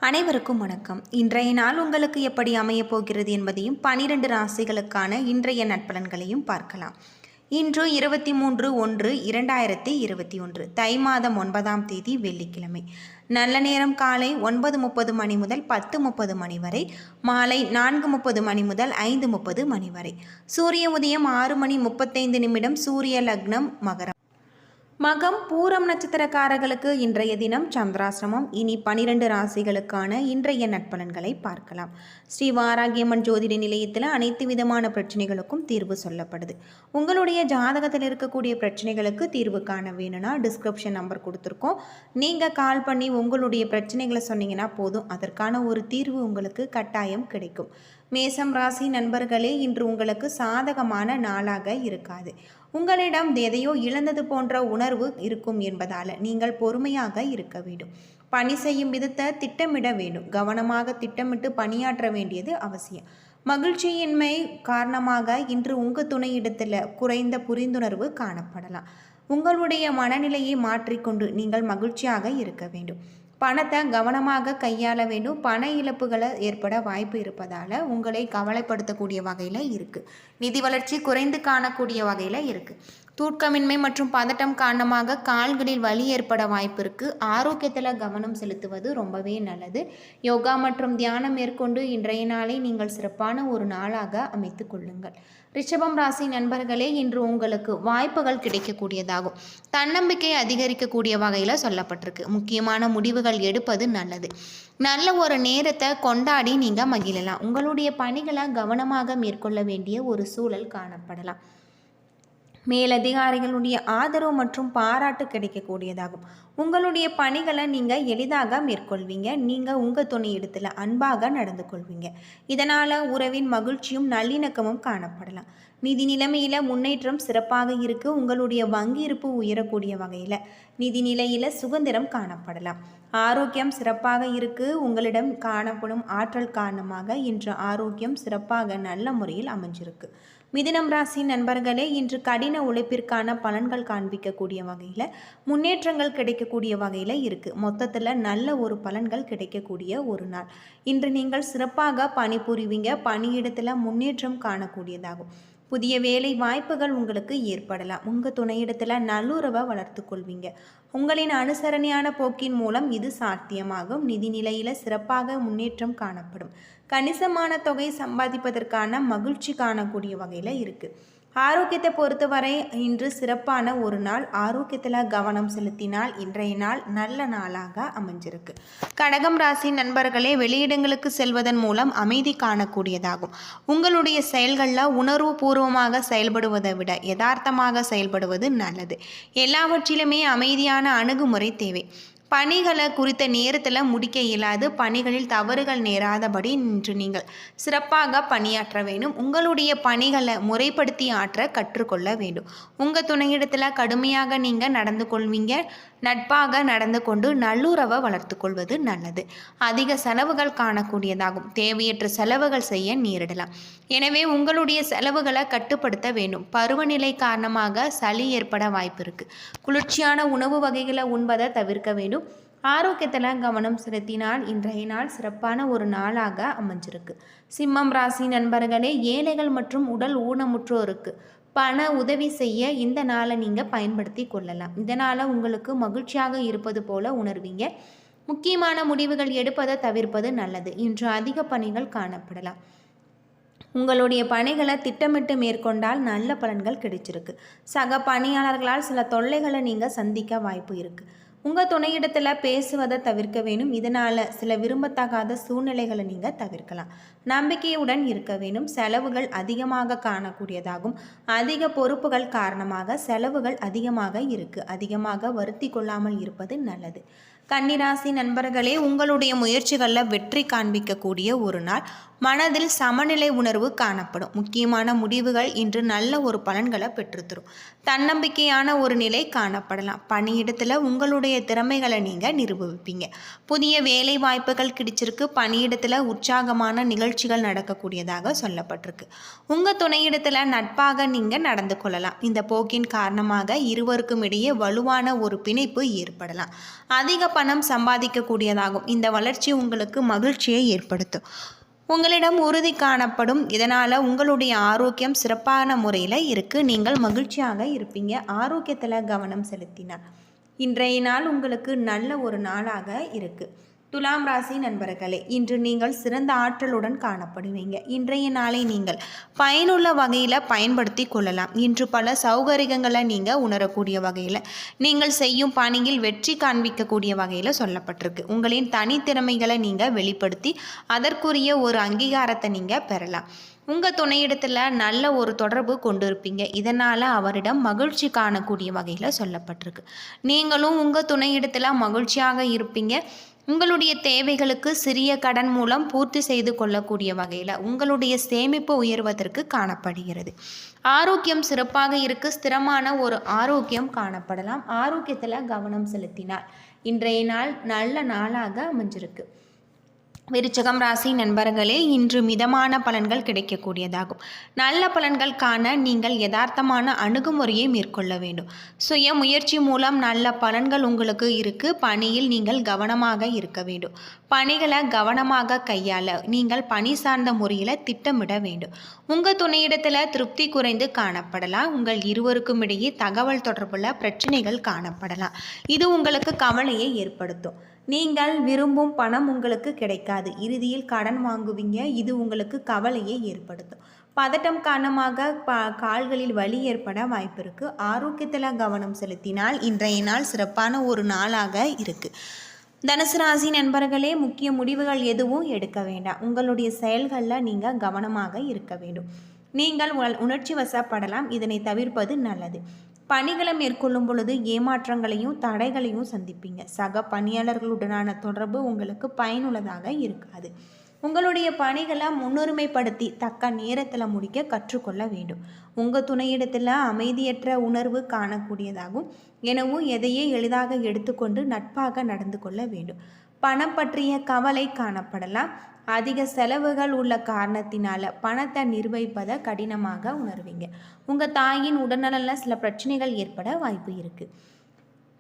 அனைவருக்கும் வணக்கம். இன்றைய நாள் உங்களுக்கு எப்படி அமையப் போகிறது என்பதையும் 12 ராசிகளுக்கான இன்றைய நட்பலன்களையும் பார்க்கலாம். இன்று 23/1/2021 தை மாதம் 9ஆம் தேதி வெள்ளிக்கிழமை. நல்ல நேரம் காலை 9:30 மணி முதல் 10:30 மணி வரை, மாலை 4:30 மணி முதல் 5:30 மணி வரை. சூரிய உதயம் 6:35 சூரிய லக்னம் மகரம். மகம் பூரம் நட்சத்திரக்காரர்களுக்கு இன்றைய தினம் சந்திராசிரமம். இனி 12 ராசிகளுக்கான இன்றைய நட்பலன்களை பார்க்கலாம். ஸ்ரீ வாராகியம்மன் ஜோதிட நிலையத்தில் அனைத்து விதமான பிரச்சனைகளுக்கும் தீர்வு சொல்லப்படுது. உங்களுடைய ஜாதகத்தில் இருக்கக்கூடிய பிரச்சனைகளுக்கு தீர்வு காண வேணும்னா டிஸ்கிரிப்ஷன் நம்பர் கொடுத்துருக்கோம். நீங்கள் கால் பண்ணி உங்களுடைய பிரச்சனைகளை சொன்னீங்கன்னா போதும், அதற்கான ஒரு தீர்வு உங்களுக்கு கட்டாயம் கிடைக்கும். மேசம் ராசி நண்பர்களே, இன்று உங்களுக்கு சாதகமான நாளாக இருக்காது. உங்களிடம் எதையோ இழந்தது போன்ற உணர்வு இருக்கும் என்பதால் நீங்கள் பொறுமையாக இருக்க வேண்டும். பணி செய்யும் விதத்தை திட்டமிட வேண்டும். கவனமாக திட்டமிட்டு பணியாற்ற வேண்டியது அவசியம். மகிழ்ச்சியின்மை காரணமாக இன்று உங்கள் துணையிடத்தில் குறைந்த புரிந்துணர்வு காணப்படலாம். உங்களுடைய மனநிலையை மாற்றிக்கொண்டு நீங்கள் மகிழ்ச்சியாக இருக்க வேண்டும். பணத்தை கவனமாக கையாள வேண்டும். பண இழப்புகளை ஏற்பட வாய்ப்பு இருப்பதால் உங்களை கவலைப்படுத்தக்கூடிய வகையில் இருக்குது. நிதி வளர்ச்சி குறைந்து காணக்கூடிய வகையில் இருக்குது. தூக்கமின்மை மற்றும் பதட்டம் காரணமாக கால்களில் வலி ஏற்பட வாய்ப்பு இருக்குது. ஆரோக்கியத்தில் கவனம் செலுத்துவது ரொம்பவே நல்லது. யோகா மற்றும் தியானம் மேற்கொண்டு இன்றைய நாளை நீங்கள் சிறப்பான ஒரு நாளாக அமைத்து கொள்ளுங்கள். ரிஷபம் ராசி நண்பர்களே, இன்று உங்களுக்கு வாய்ப்புகள் கிடைக்கக்கூடியதாகும். தன்னம்பிக்கை அதிகரிக்கக்கூடிய வகையில் சொல்லப்பட்டிருக்கு. முக்கியமான முடிவுகள் எடுப்பது நல்லது. நல்ல ஒரு நேரத்தை கொண்டாடி நீங்கள் மகிழலாம். உங்களுடைய பணிகளை கவனமாக மேற்கொள்ள வேண்டிய ஒரு சூழல் காணப்படலாம். மேலதிகாரிகளுடைய ஆதரவு மற்றும் பாராட்டு கிடைக்கக்கூடியதாகும். உங்களுடைய பணிகளை நீங்கள் எளிதாக மேற்கொள்வீங்க. நீங்கள் உங்கள் துணையிடத்தில் அன்பாக நடந்து கொள்வீங்க. இதனால் உறவின் மகிழ்ச்சியும் நல்லிணக்கமும் காணப்படலாம். நிதி நிலைமையில் முன்னேற்றம் சிறப்பாக இருக்குது. உங்களுடைய வங்கி இருப்பு உயரக்கூடிய வகையில் நிதி நிலையில் சுதந்திரம் காணப்படலாம். ஆரோக்கியம் சிறப்பாக இருக்குது. உங்களிடம் காணப்படும் ஆற்றல் காரணமாக இன்று ஆரோக்கியம் சிறப்பாக நல்ல முறையில் அமைஞ்சிருக்கு. மிதுனம் ராசி நண்பர்களே, இன்று கடின உழைப்பிற்கான பலன்கள் காண்பிக்கக்கூடிய வகையில் முன்னேற்றங்கள் கிடைக்கக்கூடிய வகையில் இருக்குது. மொத்தத்தில் நல்ல ஒரு பலன்கள் கிடைக்கக்கூடிய ஒரு நாள். இன்று நீங்கள் சிறப்பாக பணிபுரிவீங்க. பணியிடத்தில் முன்னேற்றம் காணக்கூடியதாகும். புதிய வேலை வாய்ப்புகள் உங்களுக்கு ஏற்படலாம். உங்கள் துணையிடத்தில் நல்லுறவை வளர்த்து கொள்வீங்க. உங்களின் அனுசரணையான போக்கின் மூலம் இது சாத்தியமாகும். நிதி நிலையில் சிறப்பாக முன்னேற்றம் காணப்படும். கணிசமான தொகை சம்பாதிப்பதற்கான மகிழ்ச்சி காணக்கூடிய வகையில் இருக்குது. ஆரோக்கியத்தை பொறுத்தவரை இன்று சிறப்பான ஒரு நாள். ஆரோக்கியத்தில் கவனம் செலுத்தினால் இன்றைய நாள் நல்ல நாளாக அமைஞ்சிருக்கு. கடகம் ராசி நண்பர்களே, வெளியிடங்களுக்கு செல்வதன் மூலம் அமைதி காணக்கூடியதாகும். உங்களுடைய செயல்களில் உணர்வு பூர்வமாக செயல்படுவதை விட யதார்த்தமாக செயல்படுவது நல்லது. எல்லாவற்றிலுமே அமைதியான அணுகுமுறை தேவை. பணிகளை குறித்த நேரத்தில் முடிக்க இயலாது. பணிகளில் தவறுகள் நேராதபடி இன்று நீங்கள் சிறப்பாக பணியாற்ற வேண்டும். உங்களுடைய பணிகளை முறைப்படுத்தி ஆற்ற கற்றுக்கொள்ள வேண்டும். உங்கள் துணையிடத்தில் கடுமையாக நீங்கள் நடந்து கொள்வீங்க. நட்பாக நடந்து கொண்டு நல்லுறவை வளர்த்து கொள்வது நல்லது. அதிக செலவுகள் காணக்கூடியதாகும். தேவையற்ற செலவுகள் செய்ய நேரிடலாம். எனவே உங்களுடைய செலவுகளை கட்டுப்படுத்த வேண்டும். பருவநிலை காரணமாக சளி ஏற்பட வாய்ப்பு இருக்குது. குளிர்ச்சியான உணவு வகைகளை உண்பதை தவிர்க்க வேண்டும். ஆரோக்கியத்தில் கவனம் செலுத்தினால் இன்றைய நாள் சிறப்பான ஒரு நாளாக அமைஞ்சிருக்கு. சிம்மம் ராசி நண்பர்களே, ஏழைகள் மற்றும் உடல் ஊனமுற்றோருக்கு பண உதவி செய்ய இந்த நாளை நீங்கள் பயன்படுத்தி கொள்ளலாம். இதனால் உங்களுக்கு மகிழ்ச்சியாக இருப்பது போல உணர்வீங்க. முக்கியமான முடிவுகள் எடுப்பதை தவிர்ப்பது நல்லது. இன்று அதிக பணிகள் காணப்படலாம். உங்களுடைய பணிகளை திட்டமிட்டு மேற்கொண்டால் நல்ல பலன்கள் கிடைச்சிருக்கு. சக பணியாளர்களால் சில தொல்லைகளை நீங்கள் சந்திக்க வாய்ப்பு இருக்குது. உங்கள் துணையிடத்தில் பேசுவதை தவிர்க்க வேண்டும். இதனால் சில விரும்பத்தகாத சூழ்நிலைகளை நீங்கள் தவிர்க்கலாம். நம்பிக்கையுடன் இருக்க வேண்டும். செலவுகள் அதிகமாக காணக்கூடியதாகும். அதிக பொறுப்புகள் காரணமாக செலவுகள் அதிகமாக இருக்குது. அதிகமாக வருத்தி கொள்ளாமல் இருப்பது நல்லது. கன்னிராசி நண்பர்களே, உங்களுடைய முயற்சிகளில் வெற்றி காண்பிக்கக்கூடிய ஒரு நாள். மனதில் சமநிலை உணர்வு காணப்படும். முக்கியமான முடிவுகள் இன்று நல்ல ஒரு பலன்களை பெற்றுத்தரும். தன்னம்பிக்கையான ஒரு நிலை காணப்படலாம். பணியிடத்தில் உங்களுடைய திறமைகளை நீங்கள் நிரூபிப்பீங்க. புதிய வேலை வாய்ப்புகள் கிடைச்சிருக்கு. பணியிடத்தில் உற்சாகமான நிகழ்ச்சிகள் நடக்கக்கூடியதாக சொல்லப்பட்டிருக்கு. உங்கள் துணையிடத்தில் நட்பாக நீங்கள் நடந்து கொள்ளலாம். இந்த போக்கின் காரணமாக இருவருக்கும் இடையே வலுவான ஒரு பிணைப்பு ஏற்படலாம். அதிக பணம் சம்பாதிக்கக்கூடியதாகும். இந்த வளர்ச்சி உங்களுக்கு மகிழ்ச்சியை ஏற்படுத்தும். உங்களிடம் உறுதி காணப்படும். இதனால் உங்களுடைய ஆரோக்கியம் சிறப்பான முறையில் இருக்குது. நீங்கள் மகிழ்ச்சியாக இருப்பீங்க. ஆரோக்கியத்தில் கவனம் செலுத்தினார் இன்றைய நாள் உங்களுக்கு நல்ல ஒரு நாளாக இருக்குது. துலாம் ராசி நண்பர்களே, இன்று நீங்கள் சிறந்த ஆற்றலுடன் காணப்படுவீங்க. இன்றைய நாளை நீங்கள் பயனுள்ள வகையில் பயன்படுத்தி கொள்ளலாம். இன்று பல சௌகரியங்களை நீங்கள் உணரக்கூடிய வகையில் நீங்கள் செய்யும் பணியில் வெற்றி காண்பிக்கக்கூடிய வகையில் சொல்லப்பட்டிருக்கு. உங்களின் தனித்திறமைகளை நீங்கள் வெளிப்படுத்தி அதற்குரிய ஒரு அங்கீகாரத்தை நீங்கள் பெறலாம். உங்கள் துணையிடத்தில் நல்ல ஒரு தொடர்பு கொண்டு இருப்பீங்க. இதனால் அவரிடம் மகிழ்ச்சி காணக்கூடிய வகையில் சொல்லப்பட்டிருக்கு. நீங்களும் உங்கள் துணையிடத்தில் மகிழ்ச்சியாக இருப்பீங்க. உங்களுடைய தேவைகளுக்கு சிறிய கடன் மூலம் பூர்த்தி செய்து கொள்ளக்கூடிய வகையில் உங்களுடைய சேமிப்பு உயர்வதற்கு காணப்படுகிறது. ஆரோக்கியம் சிறப்பாக இருக்கு. ஸ்திரமான ஒரு ஆரோக்கியம் காணப்படலாம். ஆரோக்கியத்தில் கவனம் செலுத்தினால் இன்றைய நாள் நல்ல நாளாக அமைஞ்சிருக்கு. விருச்சிகம் ராசி நண்பர்களே, இன்று மிதமான பலன்கள் கிடைக்கக்கூடியதாகும். நல்ல பலன்கள் காண நீங்கள் யதார்த்தமான அணுகுமுறையை மேற்கொள்ள வேண்டும். சுய முயற்சி மூலம் நல்ல பலன்கள் உங்களுக்கு இருக்கு. பணியில் நீங்கள் கவனமாக இருக்க வேண்டும். பணிகளை கவனமாக கையாள நீங்கள் பணி சார்ந்த முறையில் திட்டமிட வேண்டும். உங்கள் துணையிடத்தில் திருப்தி குறைந்து காணப்படலாம். உங்கள் இருவருக்கும் இடையே தகவல் தொடர்புள்ள பிரச்சனைகள் காணப்படலாம். இது உங்களுக்கு கவலையை ஏற்படுத்தும். நீங்கள் விரும்பும் பணம் உங்களுக்கு கிடைக்காது. இறுதியில் கடன் வாங்குவீங்க. இது உங்களுக்கு கவலையை ஏற்படுத்தும். பதட்டம் காரணமாக கால்களில் வலி ஏற்பட வாய்ப்பு இருக்குது. ஆரோக்கியத்தில் கவனம் செலுத்தினால் இன்றைய நாள் சிறப்பான ஒரு நாளாக இருக்குது. தனுசு ராசி நண்பர்களே, முக்கிய முடிவுகள் எதுவும் எடுக்க வேண்டாம். உங்களுடைய செயல்களில் நீங்கள் கவனமாக இருக்க வேண்டும். நீங்கள் உணர்ச்சி வசப்படலாம். இதனை தவிர்ப்பது நல்லது. பணிகளை மேற்கொள்ளும் பொழுது ஏமாற்றங்களையும் தடைகளையும் சந்திப்பீங்க. சக பணியாளர்களுடனான தொடர்பு உங்களுக்கு பயனுள்ளதாக இருக்காது. உங்களுடைய பணிகளை முன்னுரிமைப்படுத்தி தக்க நேரத்தில் முடிக்க கற்றுக்கொள்ள வேண்டும். உங்கள் துணையிடத்தில் அமைதியற்ற உணர்வு காணக்கூடியதாகும். எனவும் எதையே எளிதாக எடுத்துக்கொண்டு நட்பாக நடந்து கொள்ள வேண்டும். பணம் பற்றிய கவலை காணப்படலாம். அதிக செலவுகள் உள்ள காரணத்தினால பணத்தை நிர்வகிப்பதை கடினமாக உணர்வீங்க. உங்கள் தாயின் உடல்நலில் சில பிரச்சனைகள் ஏற்பட வாய்ப்பு இருக்குது.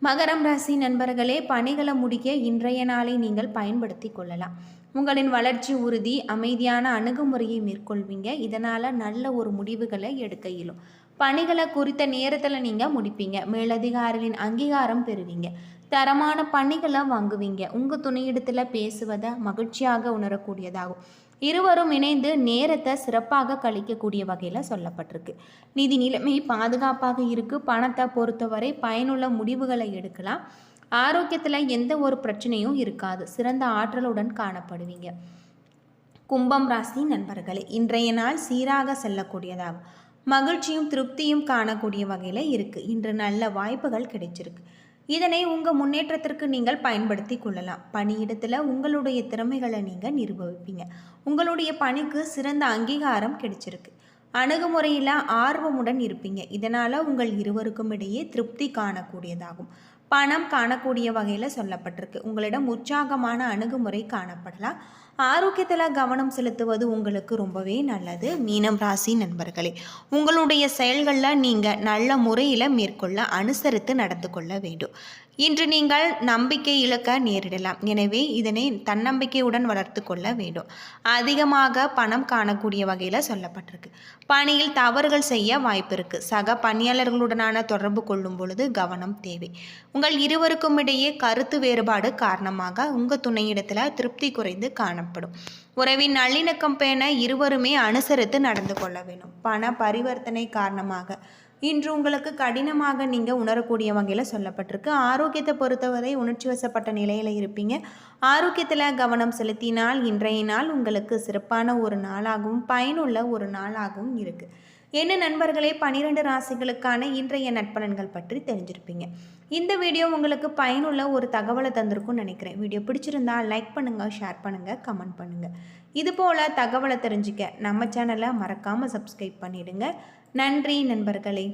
மகரம் ராசி நண்பர்களே, பணிகளை முடிக்க இன்றைய நாளை நீங்கள் பயன்படுத்தி கொள்ளலாம். உங்களின் வளர்ச்சி உறுதி. அமைதியான அணுகுமுறையை மேற்கொள்வீங்க. இதனால் நல்ல ஒரு முடிவுகளை எடுக்க இயலும். பணிகளை குறித்த நேரத்தில் நீங்கள் முடிப்பீங்க. மேலதிகாரிகளின் அங்கீகாரம் பெறுவீங்க. தரமான பணிகளை வாங்குவீங்க. உங்கள் துணையிடத்தில் பேசுவதை மகிழ்ச்சியாக உணரக்கூடியதாகும். இருவரும் இணைந்து நேரத்தை சிறப்பாக கழிக்கக்கூடிய வகையில் சொல்லப்பட்டிருக்கு. நிதி நிலைமை பாதுகாப்பாக இருக்குது. பணத்தை பொறுத்தவரை பயனுள்ள முடிவுகளை எடுக்கலாம். ஆரோக்கியத்தில் எந்த ஒரு பிரச்சனையும் இருக்காது. சிறந்த ஆற்றலுடன் காணப்படுவீங்க. கும்பம் ராசி நண்பர்களே, இன்றைய நாள் சீராக செல்லக்கூடியதாகும். மகிழ்ச்சியும் திருப்தியும் காணக்கூடிய வகையில் இருக்குது. இன்று நல்ல வாய்ப்புகள் கிடைச்சிருக்கு. இதனை உங்கள் முன்னேற்றத்திற்கு நீங்கள் பயன்படுத்தி கொள்ளலாம். பணியிடத்தில் உங்களுடைய திறமைகளை நீங்கள் நிரூபிப்பீங்க. உங்களுடைய பணிக்கு சிறந்த அங்கீகாரம் கிடைச்சிருக்கு. அணுகுமுறையில் ஆர்வமுடன் இருப்பீங்க. இதனால் உங்கள் இருவருக்கும் இடையே திருப்தி காணக்கூடியதாகும். பணம் காணக்கூடிய வகையில் சொல்லப்பட்டிருக்கு. உங்களிடம் உற்சாகமான அணுகுமுறை காணப்படலாம். ஆரோக்கியத்தில் கவனம் செலுத்துவது உங்களுக்கு ரொம்பவே நல்லது. மீனம் ராசி நண்பர்களே, உங்களுடைய செயல்களில் நீங்கள் நல்ல முறையில் மேற்கொள்ள அனுசரித்து நடந்து கொள்ள வேண்டும். இன்று நீங்கள் நம்பிக்கை இழக்க நேரிடலாம். எனவே இதனை தன்னம்பிக்கையுடன் வளர்த்து கொள்ள வேண்டும். அதிகமாக பணம் காணக்கூடிய வகையில் சொல்லப்பட்டிருக்கு. பணியில் தவறுகள் செய்ய வாய்ப்பு இருக்குது. சக பணியாளர்களுடனான தொடர்பு கொள்ளும் பொழுது கவனம் தேவை. உங்கள் இருவருக்கும் இடையே கருத்து வேறுபாடு காரணமாக உங்கள் துணையிடத்தில் திருப்தி குறைந்து காணப்படும். உறவின் நல்லிணக்கம் பேண இருவருமே அனுசரித்து நடந்து கொள்ள வேண்டும். பண பரிவர்த்தனை காரணமாக இன்று உங்களுக்கு கடினமாக நீங்கள் உணரக்கூடிய வகையில் சொல்லப்பட்டிருக்கு. ஆரோக்கியத்தை பொறுத்தவரை உணர்ச்சி வசப்பட்ட நிலையில் இருப்பீங்க. ஆரோக்கியத்தில் கவனம் செலுத்தினால் இன்றைய நாள் உங்களுக்கு சிறப்பான ஒரு நாளாகவும் பயனுள்ள ஒரு நாளாகவும் இருக்குது. என்ன நண்பர்களே, 12 ராசிகளுக்கான இன்றைய நட்பலன்கள் பற்றி தெரிஞ்சிருப்பீங்க. இந்த வீடியோ உங்களுக்கு பயனுள்ள ஒரு தகவலை தந்திருக்கும்னு நினைக்கிறேன். வீடியோ பிடிச்சிருந்தா லைக் பண்ணுங்கள், ஷேர் பண்ணுங்கள், கமெண்ட் பண்ணுங்கள். இதுபோல் தகவலை தெரிஞ்சுக்க நம்ம சேனலை மறக்காமல் சப்ஸ்கிரைப் பண்ணிவிடுங்க. நன்றி நண்பர்களே.